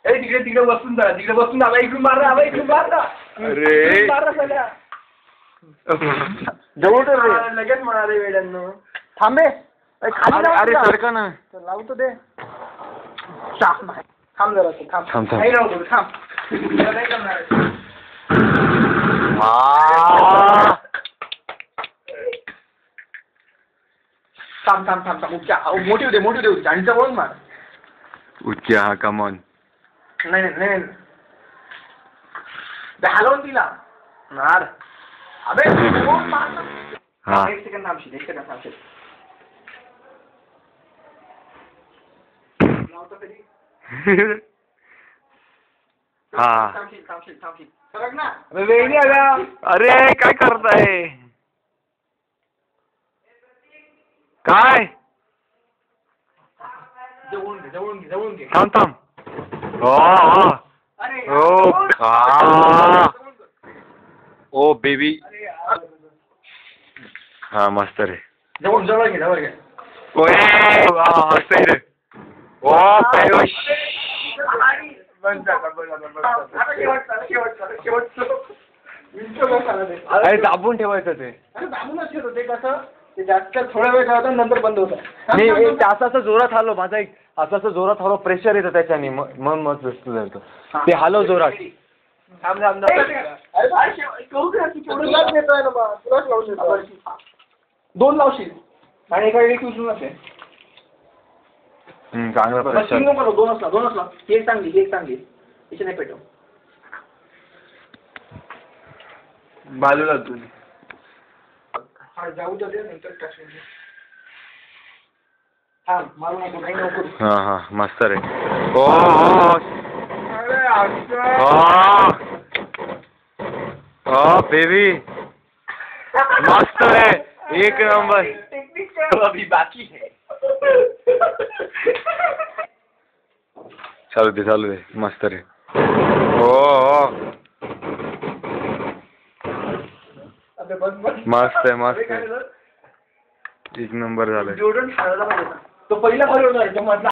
तिकडे तिकडे बसून जा, तिकडे बसून जा. इकडून मारा, इकडून मारा. अरे मारा सगळ्या. जवळ तर लगेच म्हणाले वेड्यांनो. थांबे. अरे सरका ना. लावतो ते. थांब जरा थांब. थांब नाही लावतो थांब. नाही करणार. थांब थांब थांब थांब. मोठी दे मोठी दे. आणि जवळ मार. उच्च हा कमॉन. नाही नाही हलवून दिला मार. अबे हा एक सेकंड थांबशील. एक सेकंड थांबशील. लावतो कधी. हा थांबशील थांबशील थांबशील. सरक ना. वेळी आला. अरे काय करताय काय जवळून घे जवळून घे जवळून घे. थांब थांब हो ओ बेबी हा मस्त रे. जवळ जवळ घे जवळ घे. ओए हसते रे. ओ पेश अरे दाबून ठेवायचं ते. अरे दाबूनच ठेवतो ते. कसं ते जास्त थोडा वेळ ठेवतं नंतर बंद होतं. नाही असं जोरात हलव. माझा एक असं जोरात हलव. प्रेशर येतं त्याच्याने मन मत जातो ते हलव जोरात. थांब थांब तुलाच देतोय ना बा. तुलाच लावून देतो. 2 लावशील आणि एका वेळी उचलून असेल. चांगलं प्रेशर. 2च लाव 2च लाव. ही एक चांगली ही एक चांगली. तिचे नाही पेटव. बाजूला तू जाऊ दे नंतर टाकशील. थांब मारू नको काही नको. हा हा मस्त रे. ओ ओ बेबी मस्त रे. एक नंबर. अभी बाकी है. चालू दे मस्त रे. ओ मस्त आहे एक नंबर झालंय. जोडून ठेवायला पाहिजे. तो पहिला बरोबर आहे तो मधला.